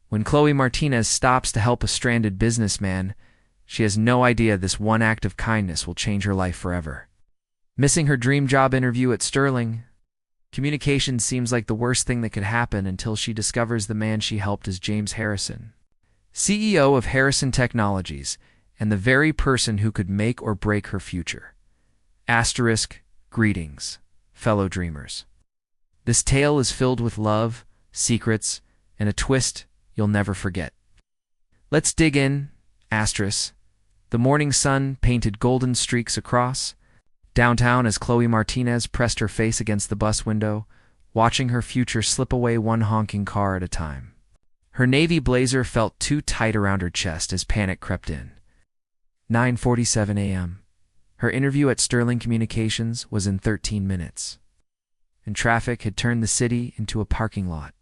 When Khloe Martinez stops to help a stranded businessman, she has no idea this one act of kindness will change her life forever. Missing her dream job interview at Sterling Communications seems like the worst thing that could happen until she discovers the man she helped is James Harrison, CEO of Harrison Technologies, and the very person who could make or break her future. Asterisk, greetings, fellow dreamers. This tale is filled with love, secrets, and a twist you'll never forget. Let's dig in. Asterisk. The morning sun painted golden streaks across downtown as Khloe Martinez pressed her face against the bus window, watching her future slip away one honking car at a time. Her navy blazer felt too tight around her chest as panic crept in. 9:47 a.m. Her interview at Sterling Communications was in 13 minutes, and traffic had turned the city into a parking lot.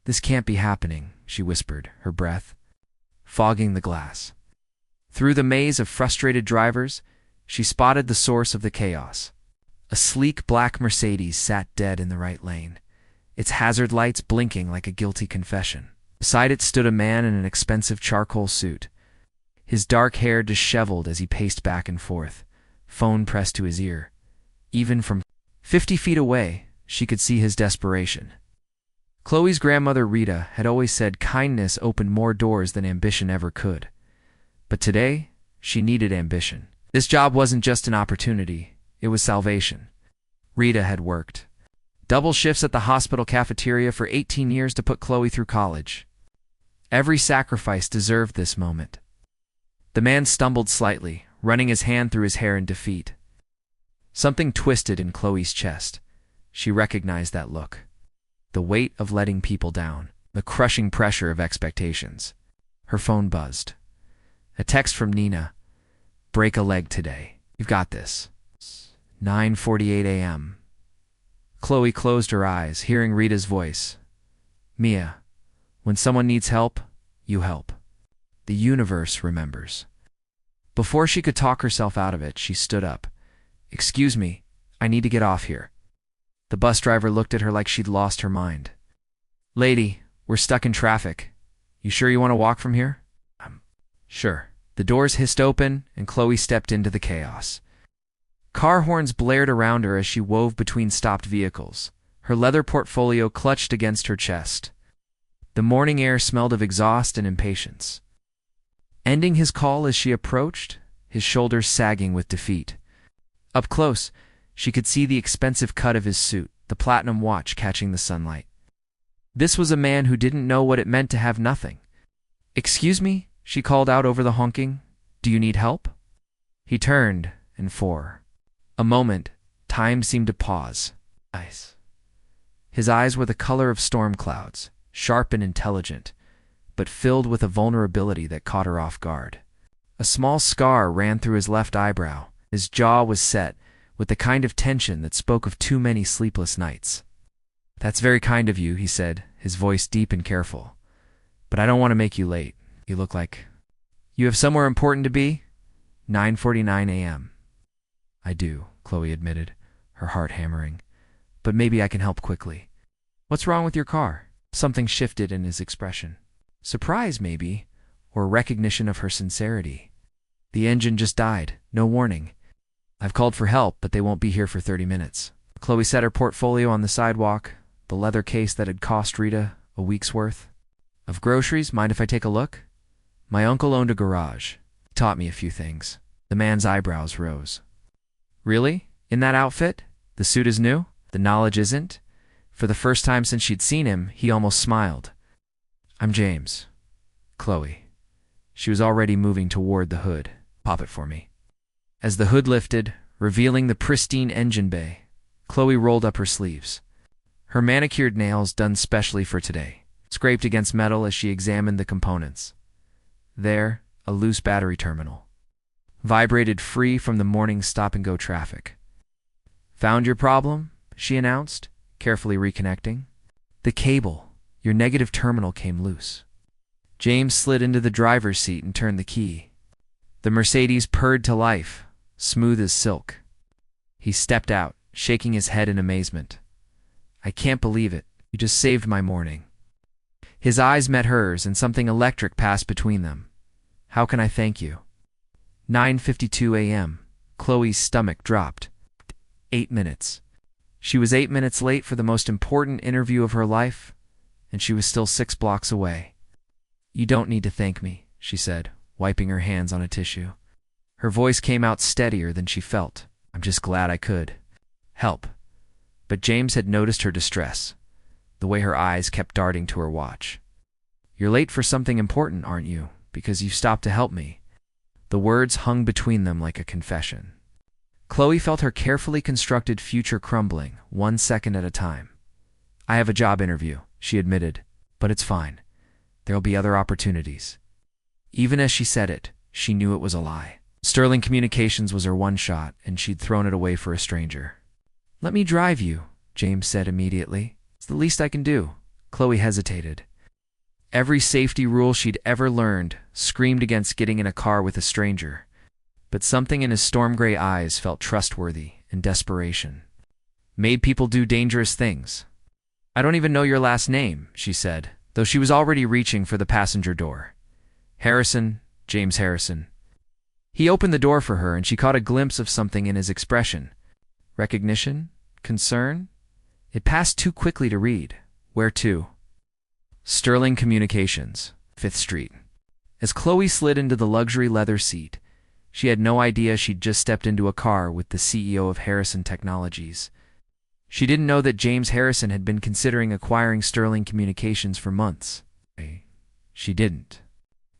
This can't be happening, she whispered, her breath fogging the glass. Through the maze of frustrated drivers, she spotted the source of the chaos. A sleek black Mercedes sat dead in the right lane, its hazard lights blinking like a guilty confession. Beside it stood a man in an expensive charcoal suit, his dark hair disheveled as he paced back and forth, phone pressed to his ear. Even from 50 feet away, she could see his desperation. Khloe's grandmother Rita had always said kindness opened more doors than ambition ever could. But today, she needed ambition. This job wasn't just an opportunity, it was salvation. Rita had worked double shifts at the hospital cafeteria for 18 years to put Khloe through college. Every sacrifice deserved this moment. The man stumbled slightly, running his hand through his hair in defeat. Something twisted in Khloe's chest. She recognized that look. The weight of letting people down, the crushing pressure of expectations. Her phone buzzed. A text from Nina. Break a leg today. You've got this. 9:48 a.m. Khloe closed her eyes, hearing Rita's voice. Mia, when someone needs help, you help. The universe remembers. Before she could talk herself out of it, she stood up. Excuse me, I need to get off here. The bus driver looked at her like she'd lost her mind. Lady, we're stuck in traffic. You sure you want to walk from here? Sure. The doors hissed open, and Khloe stepped into the chaos. Car horns blared around her as she wove between stopped vehicles, her leather portfolio clutched against her chest. The morning air smelled of exhaust and impatience. Ending his call as she approached, his shoulders sagging with defeat. Up close, she could see the expensive cut of his suit, the platinum watch catching the sunlight. This was a man who didn't know what it meant to have nothing. Excuse me? She called out over the honking. Do you need help? He turned, and for a moment, time seemed to pause. His eyes were the color of storm clouds, sharp and intelligent, but filled with a vulnerability that caught her off guard. A small scar ran through his left eyebrow. His jaw was set, with the kind of tension that spoke of too many sleepless nights. That's very kind of you, he said, his voice deep and careful. But I don't want to make you late. You look like you have somewhere important to be? 9:49 a.m. I do, Khloe admitted, her heart hammering. But maybe I can help quickly. What's wrong with your car? Something shifted in his expression. Surprise, maybe, or recognition of her sincerity. The engine just died, no warning. I've called for help, but they won't be here for 30 minutes. Khloe set her portfolio on the sidewalk, the leather case that had cost Rita a week's worth of groceries. Mind if I take a look? My uncle owned a garage. He taught me a few things. The man's eyebrows rose. Really? In that outfit? The suit is new? The knowledge isn't? For the first time since she'd seen him, he almost smiled. I'm James. Khloe. She was already moving toward the hood. Pop it for me. As the hood lifted, revealing the pristine engine bay, Khloe rolled up her sleeves. Her manicured nails, done specially for today, scraped against metal as she examined the components. There, a loose battery terminal vibrated free from the morning stop-and-go traffic. Found your problem? She announced, carefully reconnecting. The cable, your negative terminal, came loose. James slid into the driver's seat and turned the key. The Mercedes purred to life, smooth as silk. He stepped out, shaking his head in amazement. I can't believe it. You just saved my morning. His eyes met hers, and something electric passed between them. "How can I thank you?" 9:52 a.m. Khloe's stomach dropped. 8 minutes. She was 8 minutes late for the most important interview of her life, and she was still 6 blocks away. "You don't need to thank me," she said, wiping her hands on a tissue. Her voice came out steadier than she felt. "I'm just glad I could help." But James had noticed her distress, the way her eyes kept darting to her watch. "You're late for something important, aren't you? Because you stopped to help me." The words hung between them like a confession. Khloe felt her carefully constructed future crumbling, 1 second at a time. "I have a job interview," she admitted, "but it's fine. There'll be other opportunities." Even as she said it, she knew it was a lie. Sterling Communications was her one shot, and she'd thrown it away for a stranger. "Let me drive you," James said immediately. "It's the least I can do." Khloe hesitated. Every safety rule she'd ever learned screamed against getting in a car with a stranger. But something in his storm-gray eyes felt trustworthy and desperation. Made people do dangerous things. "I don't even know your last name," she said, though she was already reaching for the passenger door. "Harrison, James Harrison." He opened the door for her, and she caught a glimpse of something in his expression. Recognition? Concern? It passed too quickly to read. "Where to?" "Sterling Communications, 5th Street." As Khloe slid into the luxury leather seat, she had no idea she'd just stepped into a car with the CEO of Harrison Technologies. She didn't know that James Harrison had been considering acquiring Sterling Communications for months. She didn't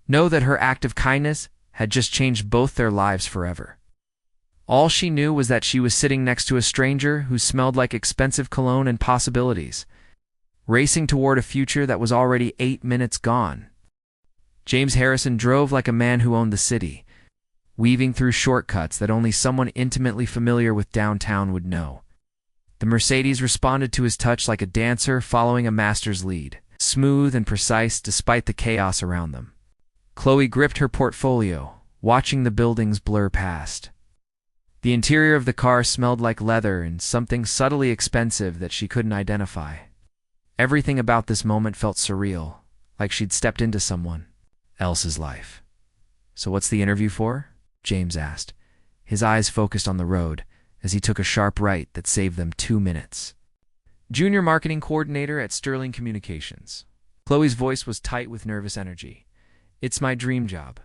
know that her act of kindness had just changed both their lives forever. All she knew was that she was sitting next to a stranger who smelled like expensive cologne and possibilities, racing toward a future that was already 8 minutes gone. James Harrison drove like a man who owned the city, weaving through shortcuts that only someone intimately familiar with downtown would know. The Mercedes responded to his touch like a dancer following a master's lead, smooth and precise despite the chaos around them. Khloe gripped her portfolio, watching the buildings blur past. The interior of the car smelled like leather and something subtly expensive that she couldn't identify. Everything about this moment felt surreal, like she'd stepped into someone else's life. "So what's the interview for?" James asked, his eyes focused on the road as he took a sharp right that saved them 2 minutes. "Junior Marketing Coordinator at Sterling Communications." Khloe's voice was tight with nervous energy. "It's my dream job.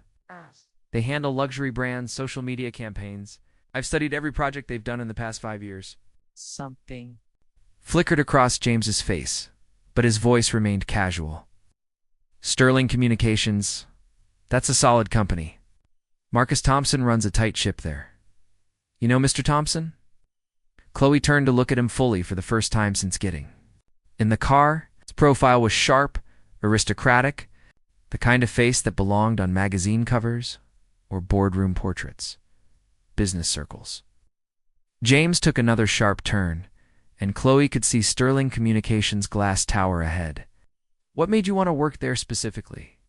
They handle luxury brands, social media campaigns. I've studied every project they've done in the past 5 years." Something flickered across James's face, but his voice remained casual. "Sterling Communications, that's a solid company. Marcus Thompson runs a tight ship there. You know Mr. Thompson?" Khloe turned to look at him fully for the first time since getting in the car. His profile was sharp, aristocratic, the kind of face that belonged on magazine covers or boardroom portraits. Business circles. James took another sharp turn, and Khloe could see Sterling Communications' glass tower ahead. "What made you want to work there specifically?"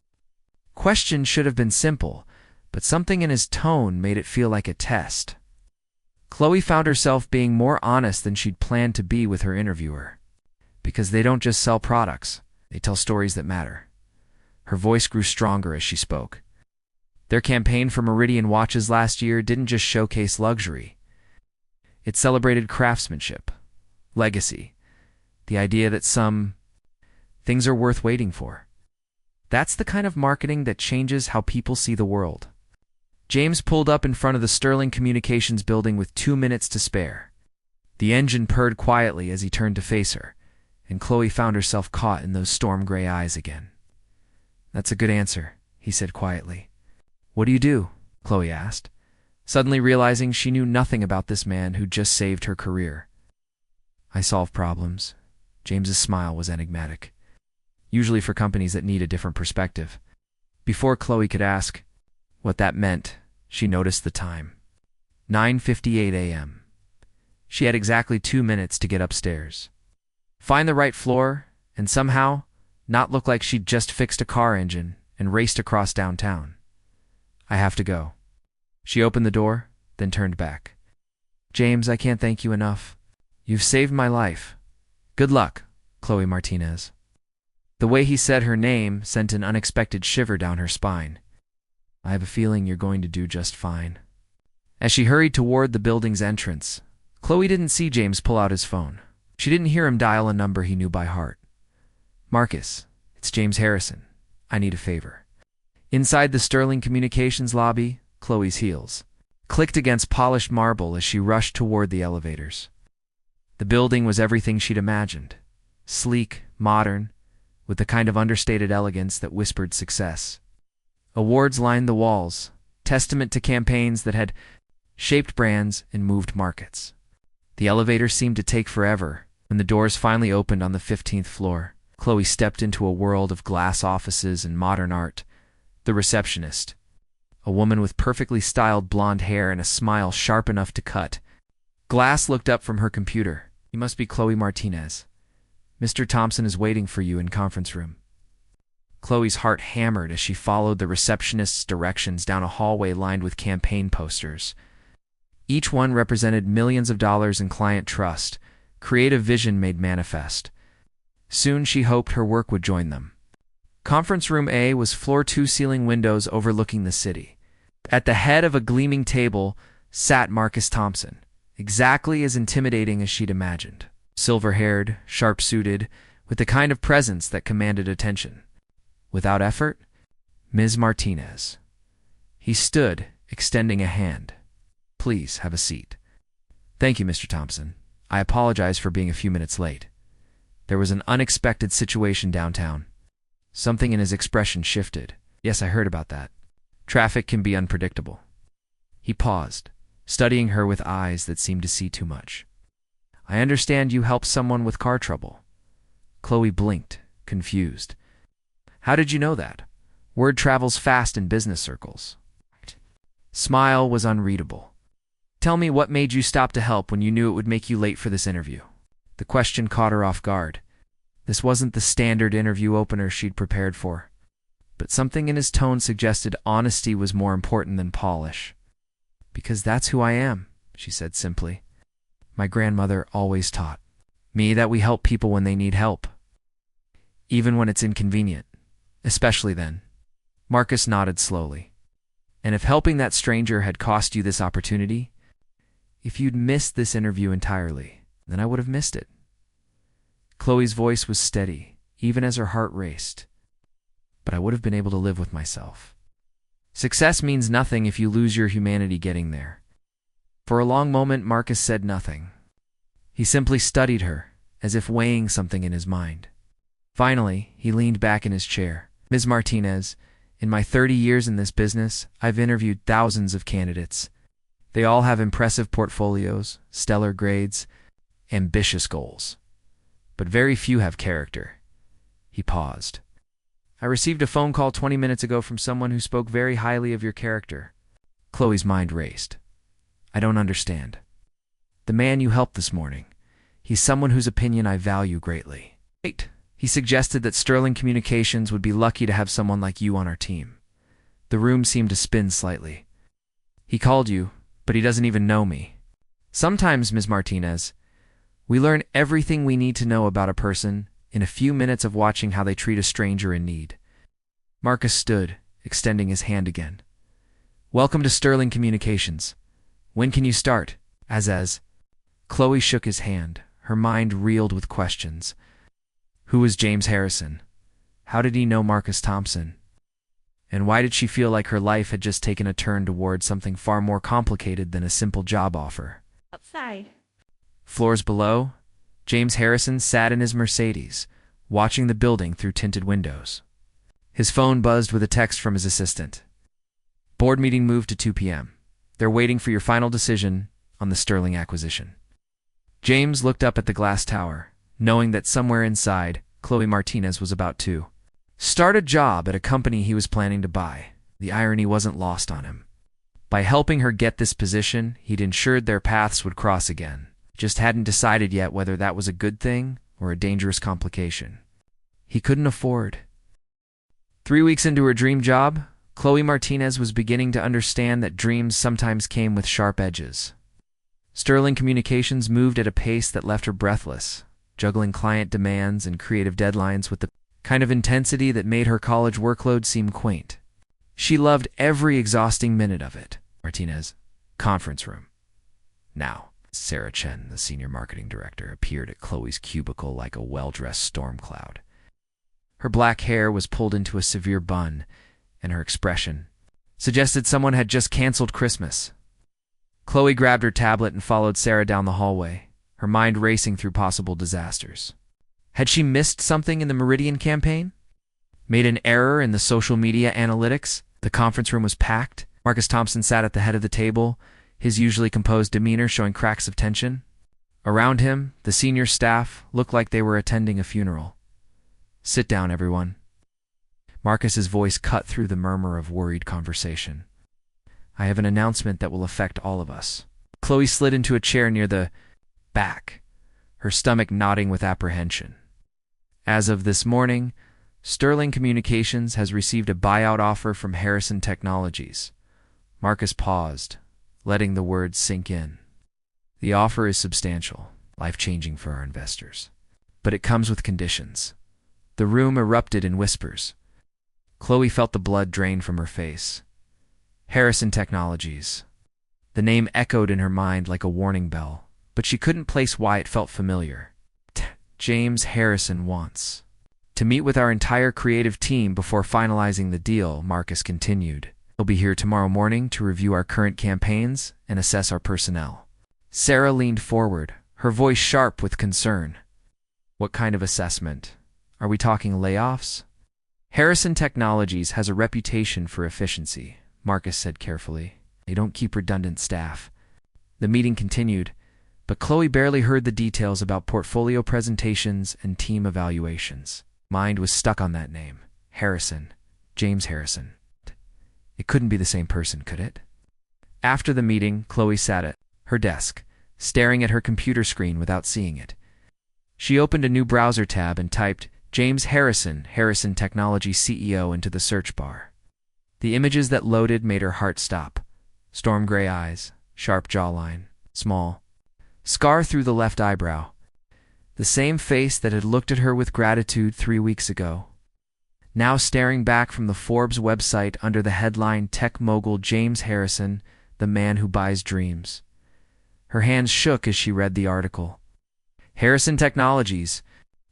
Question should have been simple, but something in his tone made it feel like a test. Khloe found herself being more honest than she'd planned to be with her interviewer. "Because they don't just sell products, they tell stories that matter." Her voice grew stronger as she spoke. Their campaign for Meridian watches last year didn't just showcase luxury. It celebrated craftsmanship, legacy, the idea that some things are worth waiting for. That's the kind of marketing that changes how people see the world. James pulled up in front of the Sterling Communications building with 2 minutes to spare. The engine purred quietly as he turned to face her, and Khloe found herself caught in those storm-gray eyes again. "That's a good answer," he said quietly. "What do you do?" Khloe asked, suddenly realizing she knew nothing about this man who just saved her career. "I solve problems." James's smile was enigmatic, usually for companies that need a different perspective. Before Khloe could ask what that meant, she noticed the time. 9:58 a.m. She had exactly 2 minutes to get upstairs, find the right floor, and somehow not look like she'd just fixed a car engine and raced across downtown. "I have to go." She opened the door, then turned back. "James, I can't thank you enough. You've saved my life. Good luck, Khloe Martinez." The way he said her name sent an unexpected shiver down her spine. I have a feeling you're going to do just fine. As she hurried toward the building's entrance, Khloe didn't see James pull out his phone. She didn't hear him dial a number he knew by heart. Marcus, it's James Harrison. I need a favor. Inside the Sterling Communications lobby, Khloe's heels clicked against polished marble as she rushed toward the elevators. The building was everything she'd imagined. Sleek, modern, with the kind of understated elegance that whispered success. Awards lined the walls, testament to campaigns that had shaped brands and moved markets. The elevator seemed to take forever. When the doors finally opened on the 15th floor, Khloe stepped into a world of glass offices and modern art. The receptionist, a woman with perfectly styled blonde hair and a smile sharp enough to cut. Glass looked up from her computer. You must be Khloe Martinez. Mr. Thompson is waiting for you in conference room. Khloe's heart hammered as she followed the receptionist's directions down a hallway lined with campaign posters. Each one represented millions of dollars in client trust, creative vision made manifest. Soon she hoped her work would join them. Conference room A was floor 2 ceiling windows overlooking the city. At the head of a gleaming table sat Marcus Thompson, exactly as intimidating as she'd imagined. Silver-haired, sharp-suited, with the kind of presence that commanded attention. Without effort, Ms. Martinez. He stood, extending a hand. Please have a seat. Thank you, Mr. Thompson. I apologize for being a few minutes late. There was an unexpected situation downtown. Something in his expression shifted. Yes, I heard about that. Traffic can be unpredictable. He paused, studying her with eyes that seemed to see too much. I understand you helped someone with car trouble. Khloe blinked, confused. How did you know that? Word travels fast in business circles. Smile was unreadable. Tell me what made you stop to help when you knew it would make you late for this interview. The question caught her off guard. This wasn't the standard interview opener she'd prepared for. But something in his tone suggested honesty was more important than polish. Because that's who I am, she said simply. My grandmother always taught me that we help people when they need help. Even when it's inconvenient. Especially then. Marcus nodded slowly. And if helping that stranger had cost you this opportunity, if you'd missed this interview entirely, then I would have missed it. Khloe's voice was steady, even as her heart raced. But I would have been able to live with myself. Success means nothing if you lose your humanity getting there. For a long moment, Marcus said nothing. He simply studied her, as if weighing something in his mind. Finally, he leaned back in his chair. Ms. Martinez, in my 30 years in this business, I've interviewed thousands of candidates. They all have impressive portfolios, stellar grades, ambitious goals. But very few have character. He paused. I received a phone call 20 minutes ago from someone who spoke very highly of your character. Khloe's mind raced. I don't understand. The man you helped this morning. He's someone whose opinion I value greatly. Wait. He suggested that Sterling Communications would be lucky to have someone like you on our team. The room seemed to spin slightly. He called you, but he doesn't even know me. Sometimes, Ms. Martinez, we learn everything we need to know about a person in a few minutes of watching how they treat a stranger in need. Marcus stood, extending his hand again. Welcome to Sterling Communications. When can you start? As. Khloe shook his hand. Her mind reeled with questions. Who was James Harrison? How did he know Marcus Thompson? And why did she feel like her life had just taken a turn toward something far more complicated than a simple job offer? Outside. Floors below, James Harrison sat in his Mercedes, watching the building through tinted windows. His phone buzzed with a text from his assistant. Board meeting moved to 2 p.m. They're waiting for your final decision on the Sterling acquisition. James looked up at the glass tower, knowing that somewhere inside, Khloe Martinez was about to start a job at a company he was planning to buy. The irony wasn't lost on him. By helping her get this position, he'd ensured their paths would cross again. Just hadn't decided yet whether that was a good thing or a dangerous complication. He couldn't afford. 3 weeks into her dream job, Khloe Martinez was beginning to understand that dreams sometimes came with sharp edges. Sterling Communications moved at a pace that left her breathless, juggling client demands and creative deadlines with the kind of intensity that made her college workload seem quaint. She loved every exhausting minute of it. Martinez, conference room. Now, Sarah Chen, the senior marketing director, appeared at Khloe's cubicle like a well-dressed storm cloud. Her black hair was pulled into a severe bun, and her expression suggested someone had just canceled Christmas. Khloe grabbed her tablet and followed Sarah down the hallway, her mind racing through possible disasters. Had she missed something in the Meridian campaign? Made an error in the social media analytics? The conference room was packed. Marcus Thompson sat at the head of the table, his usually composed demeanor showing cracks of tension. Around him, the senior staff looked like they were attending a funeral. "Sit down, everyone." Marcus's voice cut through the murmur of worried conversation. "I have an announcement that will affect all of us." Khloe slid into a chair near the back, her stomach knotting with apprehension. "As of this morning, Sterling Communications has received a buyout offer from Harrison Technologies." Marcus paused, letting the words sink in. "The offer is substantial, life-changing for our investors. But it comes with conditions." The room erupted in whispers. Khloe felt the blood drain from her face. Harrison Technologies. The name echoed in her mind like a warning bell, but she couldn't place why it felt familiar. James Harrison wants to meet with our entire creative team before finalizing the deal, Marcus continued. "He'll be here tomorrow morning to review our current campaigns and assess our personnel." Sarah leaned forward, her voice sharp with concern. "What kind of assessment? Are we talking layoffs?" "Harrison Technologies has a reputation for efficiency," Marcus said carefully. "They don't keep redundant staff." The meeting continued, but Khloe barely heard the details about portfolio presentations and team evaluations. Mind was stuck on that name. Harrison. James Harrison. It couldn't be the same person, could it? After the meeting, Khloe sat at her desk, staring at her computer screen without seeing it. She opened a new browser tab and typed James Harrison, Harrison Technology CEO into the search bar. The images that loaded made her heart stop. Storm gray eyes, sharp jawline, small scar through the left eyebrow. The same face that had looked at her with gratitude 3 weeks ago. Now staring back from the Forbes website under the headline Tech Mogul James Harrison, the man who buys dreams. Her hands shook as she read the article. Harrison Technologies,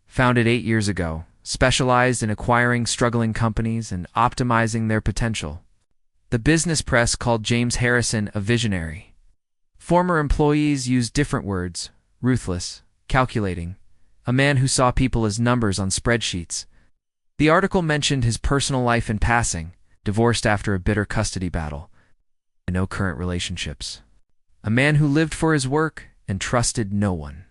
founded 8 years ago, specialized in acquiring struggling companies and optimizing their potential. The business press called James Harrison a visionary. Former employees used different words: ruthless, calculating, a man who saw people as numbers on spreadsheets. The article mentioned his personal life in passing, divorced after a bitter custody battle, and no current relationships. A man who lived for his work and trusted no one.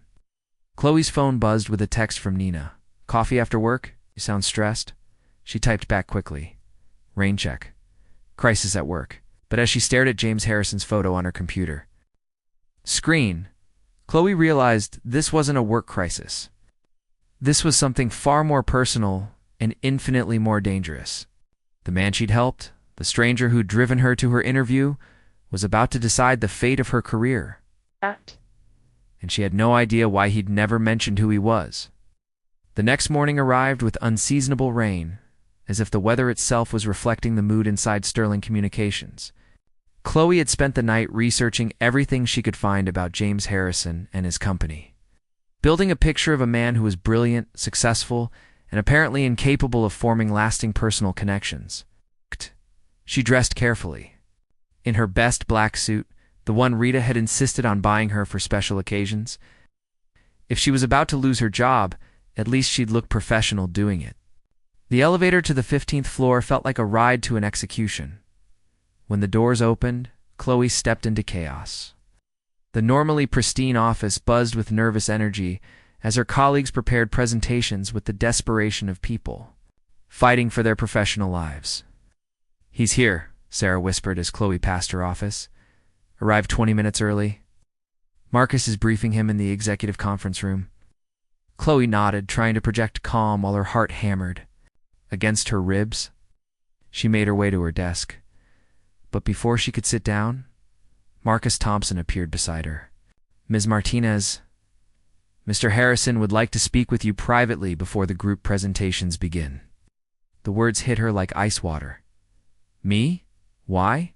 Khloe's phone buzzed with a text from Nina. "Coffee after work? You sound stressed." She typed back quickly. "Rain check. Crisis at work." But as she stared at James Harrison's photo on her computer screen, Khloe realized this wasn't a work crisis. This was something far more personal and infinitely more dangerous. The man she'd helped, the stranger who'd driven her to her interview, was about to decide the fate of her career. And she had no idea why he'd never mentioned who he was. The next morning arrived with unseasonable rain, as if the weather itself was reflecting the mood inside Sterling Communications. Khloe had spent the night researching everything she could find about James Harrison and his company, building a picture of a man who was brilliant, successful, and apparently incapable of forming lasting personal connections. She dressed carefully. In her best black suit, the one Rita had insisted on buying her for special occasions. If she was about to lose her job, at least she'd look professional doing it. The elevator to the 15th floor felt like a ride to an execution. When the doors opened, Khloe stepped into chaos. The normally pristine office buzzed with nervous energy as her colleagues prepared presentations with the desperation of people fighting for their professional lives. "He's here," Sarah whispered as Khloe passed her office. "Arrived 20 minutes early. Marcus is briefing him in the executive conference room." Khloe nodded, trying to project calm while her heart hammered against her ribs. She made her way to her desk. But before she could sit down, Marcus Thompson appeared beside her. "Ms. Martinez, Mr. Harrison would like to speak with you privately before the group presentations begin. The words hit her like ice water. Me? Why?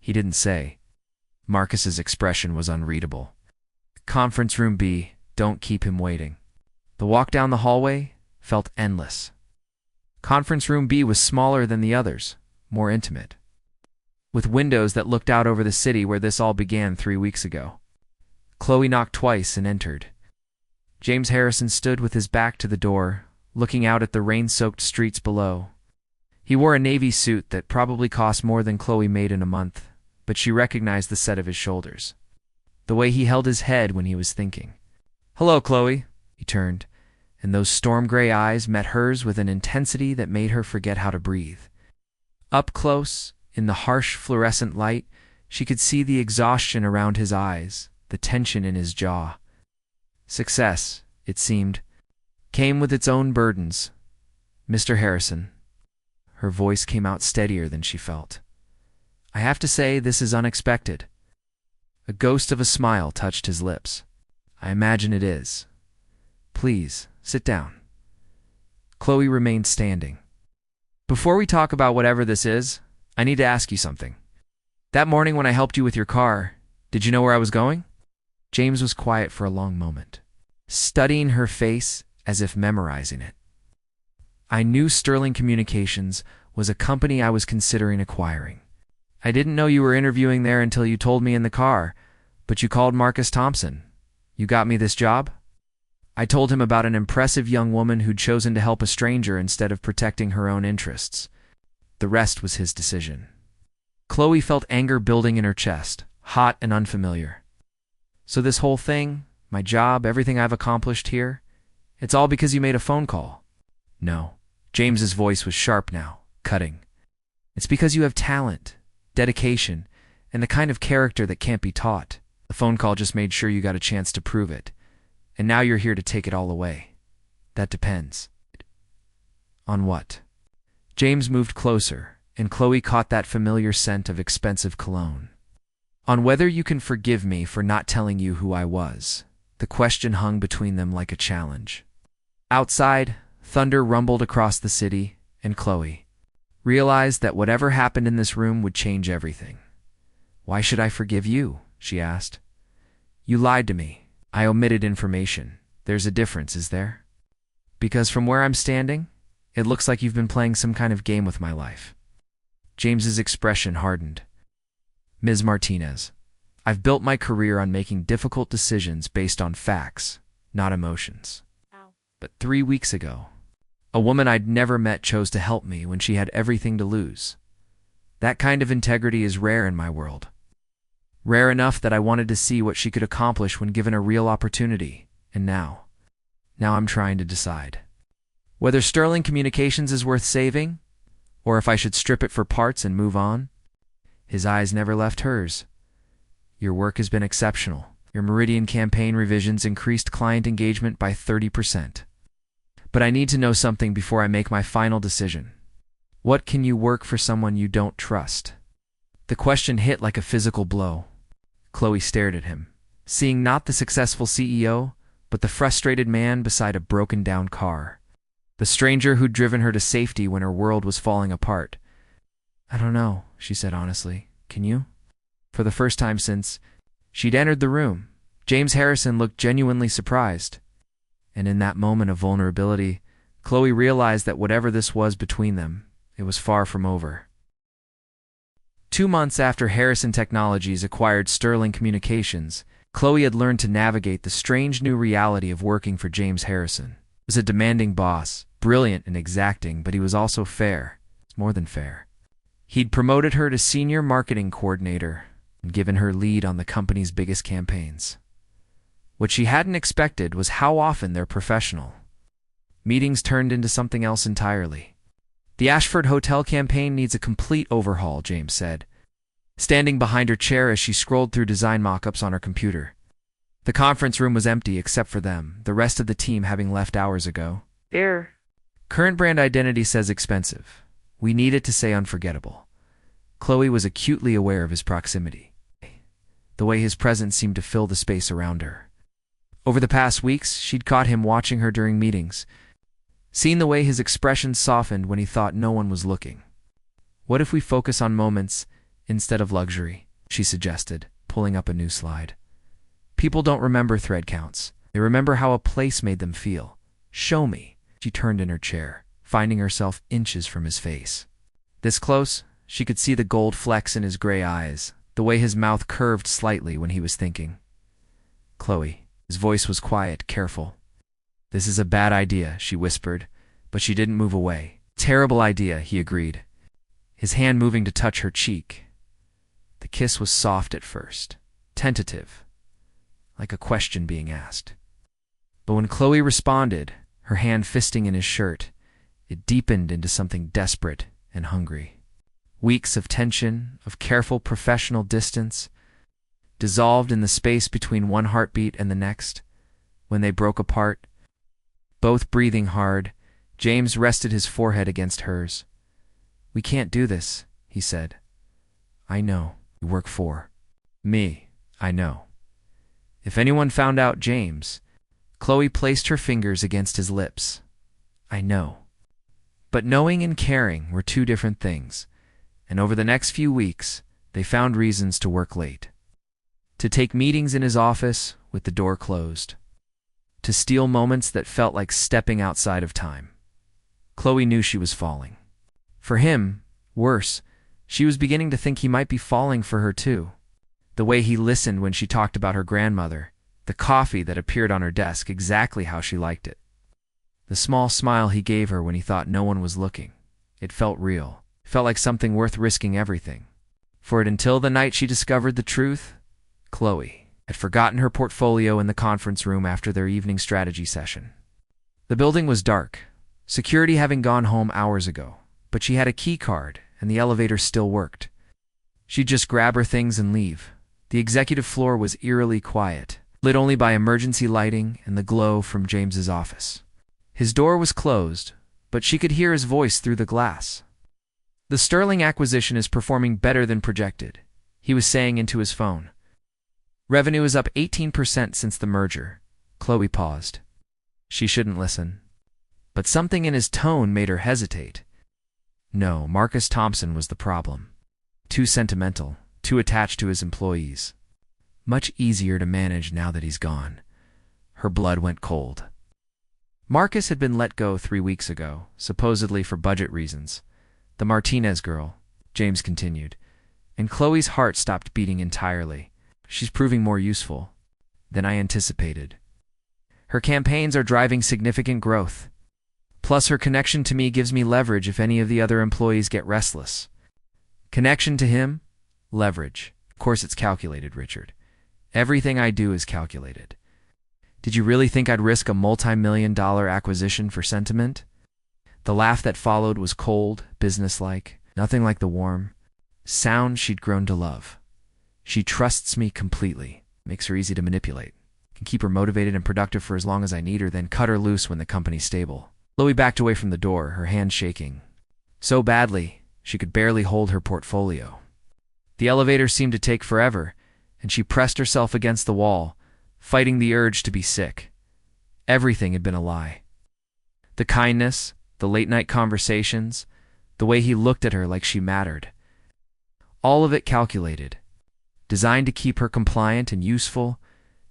He didn't say. Marcus's expression was unreadable. Conference room B, don't keep him waiting. The walk down the hallway felt endless. Conference room B was smaller than the others, more intimate, with windows that looked out over the city where this all began 3 weeks ago. Khloe knocked twice and entered. James Harrison stood with his back to the door, looking out at the rain-soaked streets below. He wore a navy suit that probably cost more than Khloe made in a month, but she recognized the set of his shoulders, the way he held his head when he was thinking. "Hello, Khloe," he turned, and those storm-gray eyes met hers with an intensity that made her forget how to breathe. Up close, in the harsh fluorescent light, she could see the exhaustion around his eyes, the tension in his jaw. Success, it seemed, came with its own burdens. "Mr. Harrison." Her voice came out steadier than she felt. "I have to say this is unexpected." A ghost of a smile touched his lips. "I imagine it is. Please, sit down." Khloe remained standing. "Before we talk about whatever this is, I need to ask you something. That morning when I helped you with your car, did you know where I was going?" James was quiet for a long moment, studying her face as if memorizing it. "I knew Sterling Communications was a company I was considering acquiring. I didn't know you were interviewing there until you told me in the car, but you called Marcus Thompson. You got me this job?" I told him about an impressive young woman who'd chosen to help a stranger instead of protecting her own interests. The rest was his decision. Khloe felt anger building in her chest, hot and unfamiliar. "So this whole thing, my job, everything I've accomplished here, it's all because you made a phone call?" "No." James's voice was sharp now, cutting. "It's because you have talent, dedication, and the kind of character that can't be taught. The phone call just made sure you got a chance to prove it. And now you're here to take it all away. That depends." "On what?" James moved closer, and Khloe caught that familiar scent of expensive cologne. "On whether you can forgive me for not telling you who I was." The question hung between them like a challenge. Outside, thunder rumbled across the city, and Khloe realized that whatever happened in this room would change everything. "Why should I forgive you?" she asked. "You lied to me. I omitted information. There's a difference, is there? Because from where I'm standing, it looks like you've been playing some kind of game with my life." James's expression hardened. "Ms. Martinez, I've built my career on making difficult decisions based on facts, not emotions. But 3 weeks ago, a woman I'd never met chose to help me when she had everything to lose. That kind of integrity is rare in my world. Rare enough that I wanted to see what she could accomplish when given a real opportunity, and now I'm trying to decide whether Sterling Communications is worth saving, or if I should strip it for parts and move on." His eyes never left hers. "Your work has been exceptional. Your Meridian campaign revisions increased client engagement by 30%. But I need to know something before I make my final decision. What can you work for someone you don't trust?" The question hit like a physical blow. Khloe stared at him, seeing not the successful CEO, but the frustrated man beside a broken-down car. The stranger who'd driven her to safety when her world was falling apart. "I don't know," she said honestly. "Can you?" For the first time since she'd entered the room, James Harrison looked genuinely surprised. And in that moment of vulnerability, Khloe realized that whatever this was between them, it was far from over. 2 months after Harrison Technologies acquired Sterling Communications, Khloe had learned to navigate the strange new reality of working for James Harrison. He was a demanding boss, brilliant and exacting, but he was also fair. More than fair. He'd promoted her to senior marketing coordinator and given her lead on the company's biggest campaigns. What she hadn't expected was how often they're professional. Meetings turned into something else entirely. "The Ashford Hotel campaign needs a complete overhaul," James said, standing behind her chair as she scrolled through design mock-ups on her computer. The conference room was empty except for them, the rest of the team having left hours ago. "Current brand identity says expensive. We need it to say unforgettable." Khloe was acutely aware of his proximity, the way his presence seemed to fill the space around her. Over the past weeks, she'd caught him watching her during meetings, seen the way his expression softened when he thought no one was looking. "What if we focus on moments instead of luxury?" she suggested, pulling up a new slide. "People don't remember thread counts. They remember how a place made them feel. Show me." She turned in her chair, finding herself inches from his face. This close, she could see the gold flecks in his gray eyes, the way his mouth curved slightly when he was thinking. "Khloe." His voice was quiet, careful. "This is a bad idea," she whispered, but she didn't move away. "Terrible idea," he agreed, his hand moving to touch her cheek. The kiss was soft at first, tentative, like a question being asked. But when Khloe responded, her hand fisting in his shirt, it deepened into something desperate and hungry. Weeks of tension, of careful professional distance, dissolved in the space between one heartbeat and the next. When they broke apart, both breathing hard, James rested his forehead against hers. "We can't do this," he said. "I know. You work for me. I know." If anyone found out, James. Khloe placed her fingers against his lips. "I know." But knowing and caring were two different things, and over the next few weeks, they found reasons to work late. To take meetings in his office with the door closed. To steal moments that felt like stepping outside of time. Khloe knew she was falling. For him, worse, she was beginning to think he might be falling for her too. The way he listened when she talked about her grandmother, the coffee that appeared on her desk exactly how she liked it. The small smile he gave her when he thought no one was looking. It felt real. It felt like something worth risking everything. For it until the night she discovered the truth, Khloe had forgotten her portfolio in the conference room after their evening strategy session. The building was dark, security having gone home hours ago, but she had a key card and the elevator still worked. She'd just grab her things and leave. The executive floor was eerily quiet, lit only by emergency lighting and the glow from James's office. His door was closed, but she could hear his voice through the glass. "The Sterling acquisition is performing better than projected," he was saying into his phone. "Revenue is up 18% since the merger." Khloe paused. She shouldn't listen. But something in his tone made her hesitate. No, Marcus Thompson was the problem. Too sentimental, too attached to his employees. Much easier to manage now that he's gone. Her blood went cold. Marcus had been let go 3 weeks ago, supposedly for budget reasons. The Martinez girl, James continued, and Khloe's heart stopped beating entirely. "She's proving more useful than I anticipated. Her campaigns are driving significant growth. Plus her connection to me gives me leverage if any of the other employees get restless." Connection to him? Leverage. Of course it's calculated, Richard. Everything I do is calculated. Did you really think I'd risk a multi-million-dollar acquisition for sentiment? The laugh that followed was cold, businesslike, nothing like the warm sound she'd grown to love. "She trusts me completely. Makes her easy to manipulate. Can keep her motivated and productive for as long as I need her, then cut her loose when the company's stable." Khloe backed away from the door, her hand shaking. So badly, she could barely hold her portfolio. The elevator seemed to take forever, and she pressed herself against the wall, fighting the urge to be sick. Everything had been a lie. The kindness, the late-night conversations, the way he looked at her like she mattered. All of it calculated. Designed to keep her compliant and useful,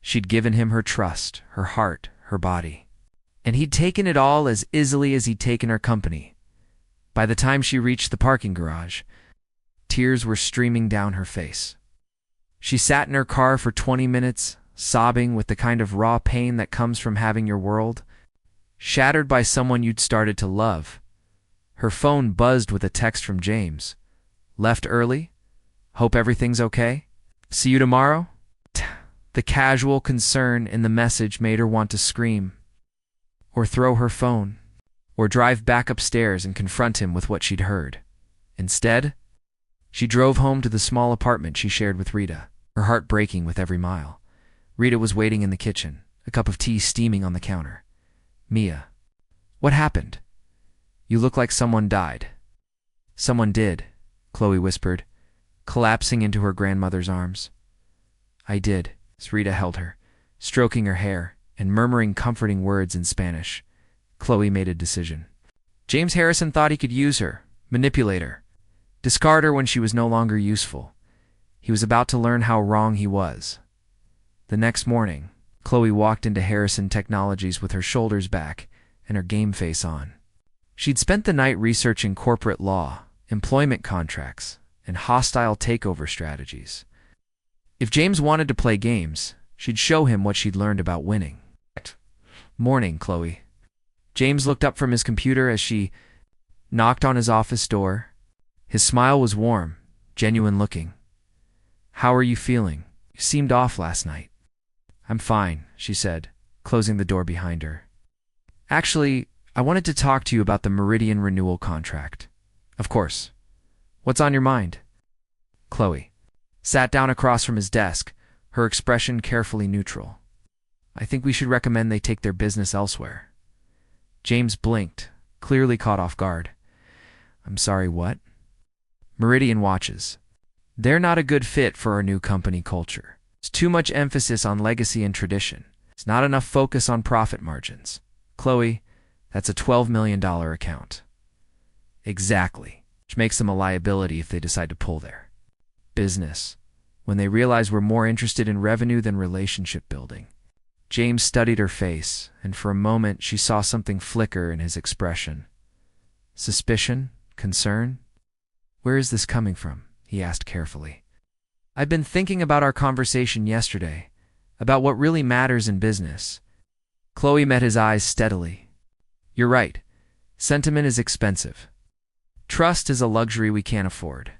she'd given him her trust, her heart, her body. And he'd taken it all as easily as he'd taken her company. By the time she reached the parking garage, tears were streaming down her face. She sat in her car for 20 minutes, sobbing with the kind of raw pain that comes from having your world shattered by someone you'd started to love. Her phone buzzed with a text from James. "Left early? Hope everything's okay? See you tomorrow?" The casual concern in the message made her want to scream, or throw her phone, or drive back upstairs and confront him with what she'd heard. Instead, she drove home to the small apartment she shared with Rita, her heart breaking with every mile. Rita was waiting in the kitchen, a cup of tea steaming on the counter. "Mia, what happened? You look like someone died." "Someone did," Khloe whispered, collapsing into her grandmother's arms. "I did," as Rita held her, stroking her hair, and murmuring comforting words in Spanish, Khloe made a decision. James Harrison thought he could use her, manipulate her, discard her when she was no longer useful. He was about to learn how wrong he was. The next morning, Khloe walked into Harrison Technologies with her shoulders back and her game face on. She'd spent the night researching corporate law, employment contracts, and hostile takeover strategies. If James wanted to play games, she'd show him what she'd learned about winning. Morning, Khloe. James looked up from his computer as she knocked on his office door. His smile was warm, genuine looking. How are you feeling? You seemed off last night. I'm fine, she said, closing the door behind her. Actually, I wanted to talk to you about the Meridian renewal contract. Of course. What's on your mind? Khloe sat down across from his desk, her expression carefully neutral. I think we should recommend they take their business elsewhere. James blinked, clearly caught off guard. I'm sorry, what? Meridian watches. They're not a good fit for our new company culture. It's too much emphasis on legacy and tradition. It's not enough focus on profit margins. Khloe, that's a $12 million account. Exactly, which makes them a liability if they decide to pull their business, when they realize we're more interested in revenue than relationship building. James studied her face, and for a moment she saw something flicker in his expression. Suspicion? Concern? Where is this coming from? He asked carefully. I've been thinking about our conversation yesterday, about what really matters in business. Khloe met his eyes steadily. You're right. Sentiment is expensive. Trust is a luxury we can't afford.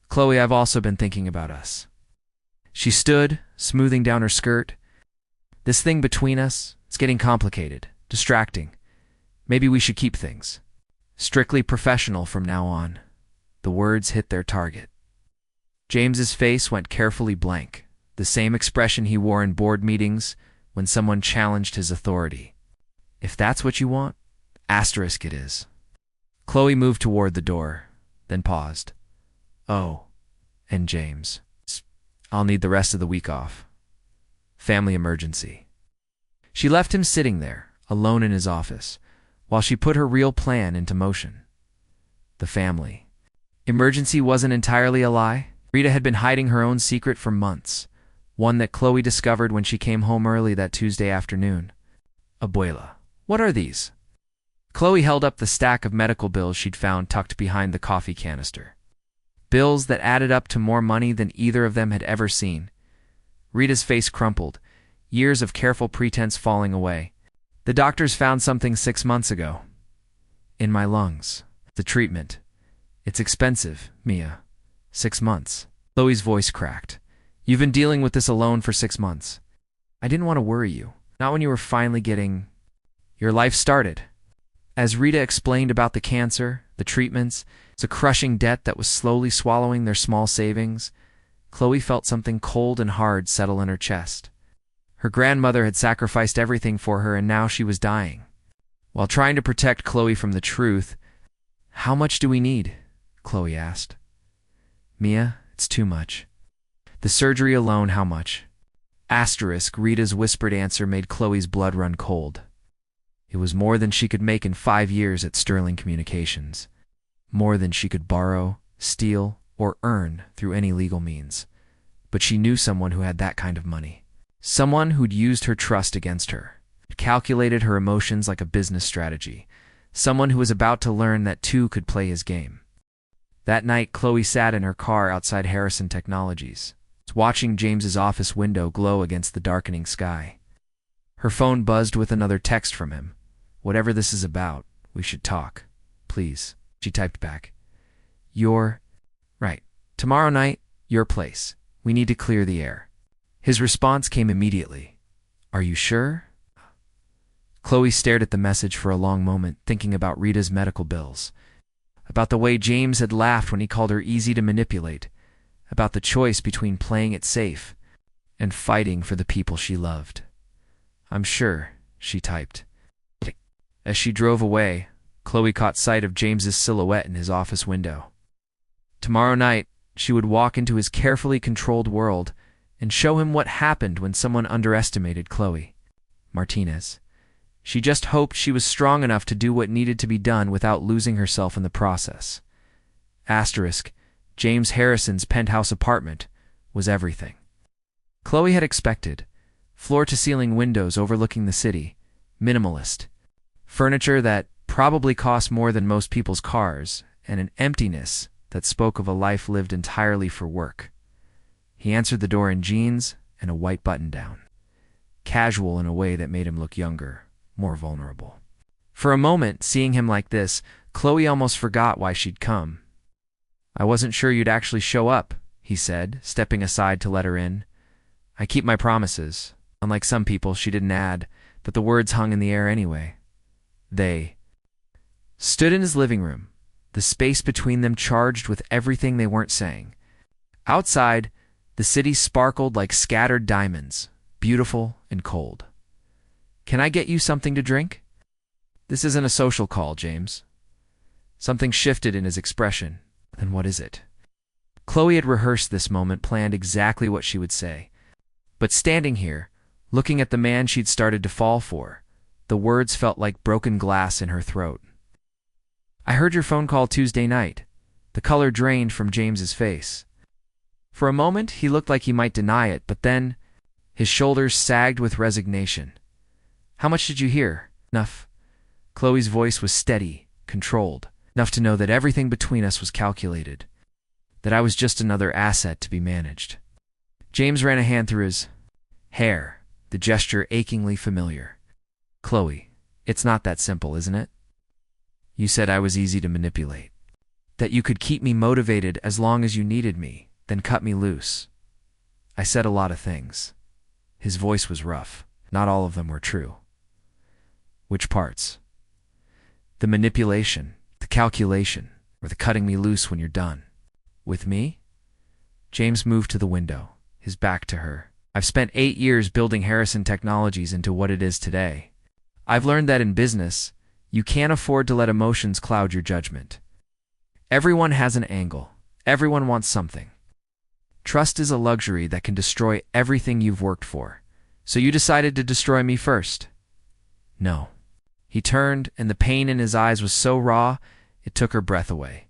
Khloe, I've also been thinking about us. She stood, smoothing down her skirt. This thing between us, it's getting complicated, distracting. Maybe we should keep things strictly professional from now on. The words hit their target. James's face went carefully blank, the same expression he wore in board meetings when someone challenged his authority. If that's what you want, asterisk it is. Khloe moved toward the door, then paused. Oh, and James. I'll need the rest of the week off. Family emergency. She left him sitting there, alone in his office, while she put her real plan into motion. The family emergency wasn't entirely a lie. Rita had been hiding her own secret for months, one that Khloe discovered when she came home early that Tuesday afternoon. Abuela, what are these? Khloe held up the stack of medical bills she'd found tucked behind the coffee canister. Bills that added up to more money than either of them had ever seen. Rita's face crumpled, years of careful pretense falling away. The doctors found something 6 months ago. In my lungs. The treatment. It's expensive, Mia. 6 months. Khloe's voice cracked. You've been dealing with this alone for 6 months. I didn't want to worry you. Not when you were finally getting your life started. As Rita explained about the cancer, the treatments, it's a crushing debt that was slowly swallowing their small savings, Khloe felt something cold and hard settle in her chest. Her grandmother had sacrificed everything for her, and now she was dying. While trying to protect Khloe from the truth, how much do we need? Khloe asked. Mia, it's too much. The surgery alone, how much? Asterisk, Rita's whispered answer made Khloe's blood run cold. It was more than she could make in 5 years at Sterling Communications. More than she could borrow, steal, or earn through any legal means. But she knew someone who had that kind of money. Someone who'd used her trust against her, calculated her emotions like a business strategy. Someone who was about to learn that two could play his game. That night, Khloe sat in her car outside Harrison Technologies, watching James's office window glow against the darkening sky. Her phone buzzed with another text from him. Whatever this is about, we should talk. Please, she typed back. Right. Tomorrow night, your place. We need to clear the air. His response came immediately. Are you sure? Khloe stared at the message for a long moment, thinking about Rita's medical bills, about the way James had laughed when he called her easy to manipulate, about the choice between playing it safe and fighting for the people she loved. I'm sure, she typed. As she drove away, Khloe caught sight of James's silhouette in his office window. Tomorrow night, she would walk into his carefully controlled world and show him what happened when someone underestimated Khloe. Martinez. She just hoped she was strong enough to do what needed to be done without losing herself in the process. Asterisk, James Harrison's penthouse apartment was everything Khloe had expected. Floor-to-ceiling windows overlooking the city, minimalist. Furniture that probably cost more than most people's cars, and an emptiness that spoke of a life lived entirely for work. He answered the door in jeans and a white button-down. Casual in a way that made him look younger, more vulnerable. For a moment, seeing him like this, Khloe almost forgot why she'd come. "I wasn't sure you'd actually show up," he said, stepping aside to let her in. "I keep my promises." Unlike some people, she didn't add, but the words hung in the air anyway. They stood in his living room, the space between them charged with everything they weren't saying. Outside, the city sparkled like scattered diamonds, beautiful and cold. "Can I get you something to drink?" "This isn't a social call, James." Something shifted in his expression. "Then what is it?" Khloe had rehearsed this moment, planned exactly what she would say. But standing here, looking at the man she'd started to fall for, the words felt like broken glass in her throat. "I heard your phone call Tuesday night." The color drained from James's face. For a moment, he looked like he might deny it, but then his shoulders sagged with resignation. "How much did you hear?" "Enough." Khloe's voice was steady, controlled, enough to know that everything between us was calculated, that I was just another asset to be managed. James ran a hand through his hair, the gesture achingly familiar. "Khloe, it's not that simple, isn't it? You said I was easy to manipulate, that you could keep me motivated as long as you needed me, then cut me loose. I said a lot of things." His voice was rough. Not all of them were true. "Which parts?" "The manipulation, the calculation, or the cutting me loose when you're done." "With me?" James moved to the window, his back to her. "I've spent 8 years building Harrison Technologies into what it is today. I've learned that in business, you can't afford to let emotions cloud your judgment. Everyone has an angle. Everyone wants something. Trust is a luxury that can destroy everything you've worked for. So you decided to destroy me first?" "No." He turned, and the pain in his eyes was so raw, it took her breath away.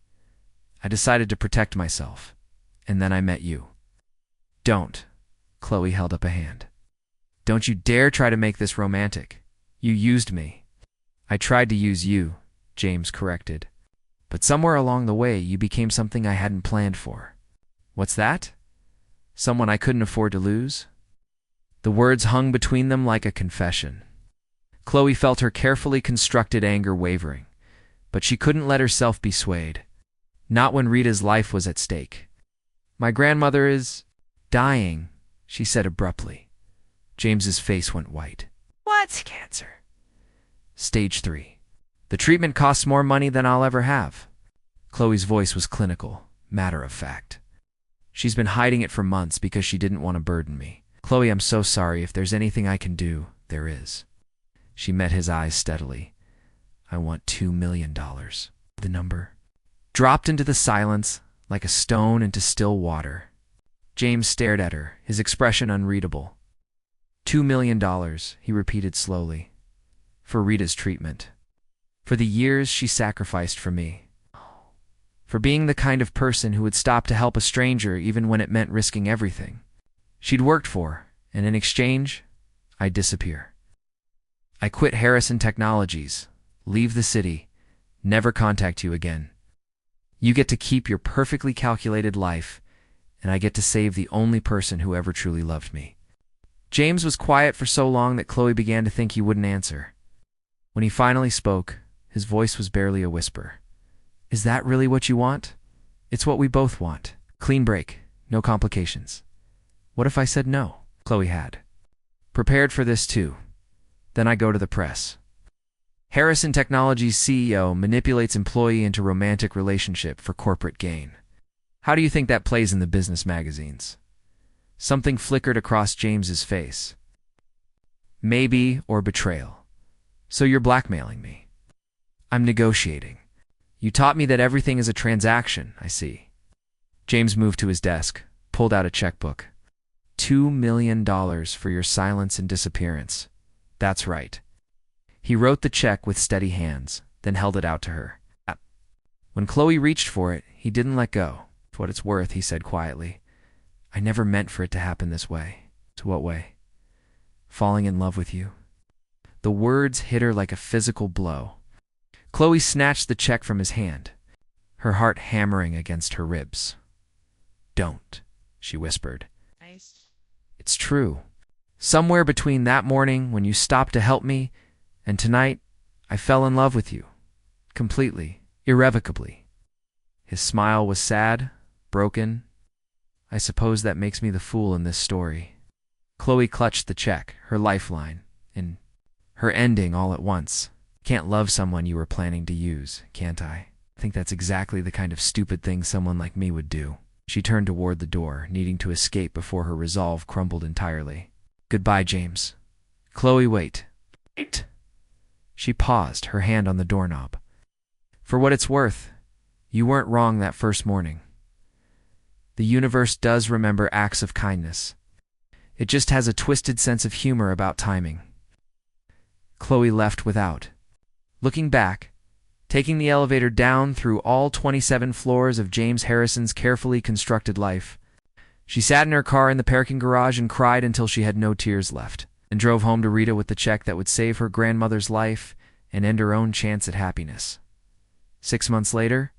"I decided to protect myself, and then I met you." "Don't." Khloe held up a hand. "Don't you dare try to make this romantic. You used me." "I tried to use you," James corrected. "But somewhere along the way, you became something I hadn't planned for." "What's that?" "Someone I couldn't afford to lose?" The words hung between them like a confession. Khloe felt her carefully constructed anger wavering, but she couldn't let herself be swayed. Not when Rita's life was at stake. "My grandmother is dying," she said abruptly. James's face went white. "What?" "Cancer. Stage 3. The treatment costs more money than I'll ever have." Khloe's voice was clinical, matter of fact. "She's been hiding it for months because she didn't want to burden me. Khloe, I'm so sorry. If there's anything I can do, there is." She met his eyes steadily. "I want $2 million. The number dropped into the silence like a stone into still water. James stared at her, his expression unreadable. $2 million, he repeated slowly. "For Rita's treatment. For the years she sacrificed for me. For being the kind of person who would stop to help a stranger even when it meant risking everything she'd worked for, and in exchange, I'd disappear. I quit Harrison Technologies, leave the city, never contact you again. You get to keep your perfectly calculated life, and I get to save the only person who ever truly loved me." James was quiet for so long that Khloe began to think he wouldn't answer. When he finally spoke, his voice was barely a whisper. "Is that really what you want?" "It's what we both want. Clean break, no complications." "What if I said no?" Khloe had prepared for this too. Then I go to the press. Harrison Technologies CEO manipulates employee into romantic relationship for corporate gain. How do you think that plays in the business magazines? Something flickered across James's face. "Maybe, or betrayal. So you're blackmailing me." "I'm negotiating. You taught me that everything is a transaction, I see." James moved to his desk, pulled out a checkbook. $2 million for your silence and disappearance. That's right. He wrote the check with steady hands, then held it out to her. When Khloe reached for it, he didn't let go. For what it's worth, he said quietly, I never meant for it to happen this way. To what way? Falling in love with you. The words hit her like a physical blow. Khloe snatched the check from his hand, her heart hammering against her ribs. Don't, she whispered. It's true. Somewhere between that morning when you stopped to help me and tonight, I fell in love with you. Completely, irrevocably. His smile was sad, broken. I suppose that makes me the fool in this story. Khloe clutched the check, her lifeline, and her ending all at once. Can't love someone you were planning to use, can't I? I think that's exactly the kind of stupid thing someone like me would do. She turned toward the door, needing to escape before her resolve crumbled entirely. Goodbye, James. Khloe, wait. Wait. She paused, her hand on the doorknob. For what it's worth, you weren't wrong that first morning. The universe does remember acts of kindness. It just has a twisted sense of humor about timing. Khloe left without looking back, taking the elevator down through all 27 floors of James Harrison's carefully constructed life. She sat in her car in the parking garage and cried until she had no tears left, and drove home to Rita with the check that would save her grandmother's life and end her own chance at happiness. 6 months later,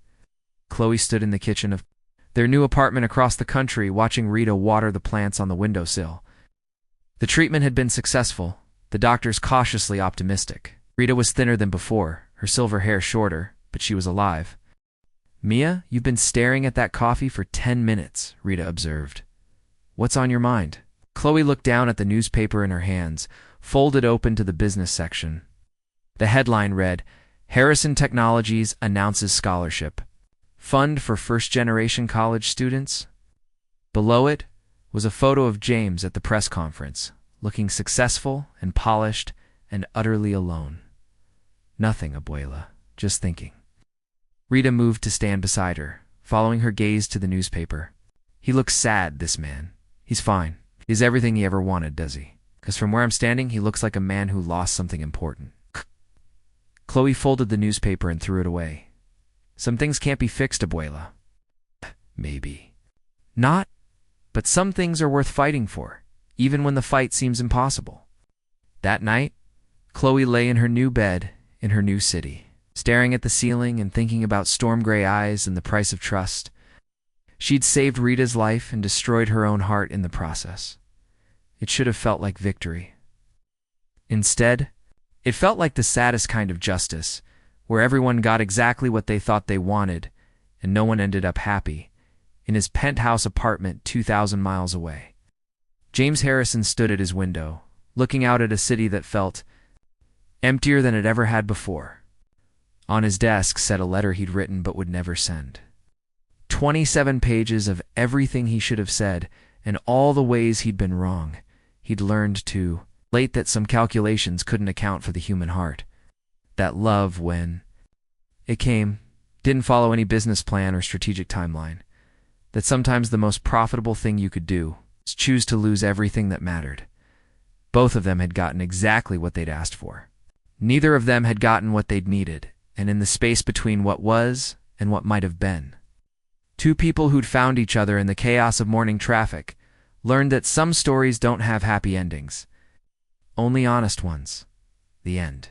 Khloe stood in the kitchen of their new apartment across the country, watching Rita water the plants on the windowsill. The treatment had been successful, the doctors cautiously optimistic. Rita was thinner than before, her silver hair shorter, but she was alive. Mia, you've been staring at that coffee for 10 minutes, Rita observed. What's on your mind? Khloe looked down at the newspaper in her hands, folded open to the business section. The headline read, Harrison Technologies announces scholarship. Fund for first-generation college students? Below it was a photo of James at the press conference, looking successful and polished and utterly alone. Nothing, Abuela, just thinking. Rita moved to stand beside her, following her gaze to the newspaper. He looks sad, this man. He's fine. He's everything he ever wanted, does he? Because from where I'm standing, he looks like a man who lost something important. Khloe folded the newspaper and threw it away. Some things can't be fixed, Abuela. Maybe. Not, but some things are worth fighting for, even when the fight seems impossible. That night, Khloe lay in her new bed, in her new city, staring at the ceiling and thinking about storm gray eyes and the price of trust. She'd saved Rita's life and destroyed her own heart in the process. It should have felt like victory. Instead, it felt like the saddest kind of justice, where everyone got exactly what they thought they wanted, and no one ended up happy, in his penthouse apartment 2,000 miles away. James Harrison stood at his window, looking out at a city that felt emptier than it ever had before. On his desk sat a letter he'd written but would never send. 27 pages of everything he should have said and all the ways he'd been wrong. He'd learned too late that some calculations couldn't account for the human heart. That love, when it came, didn't follow any business plan or strategic timeline. That sometimes the most profitable thing you could do is choose to lose everything that mattered. Both of them had gotten exactly what they'd asked for. Neither of them had gotten what they'd needed, and in the space between what was and what might have been. Two people who'd found each other in the chaos of morning traffic learned that some stories don't have happy endings. Only honest ones. The end.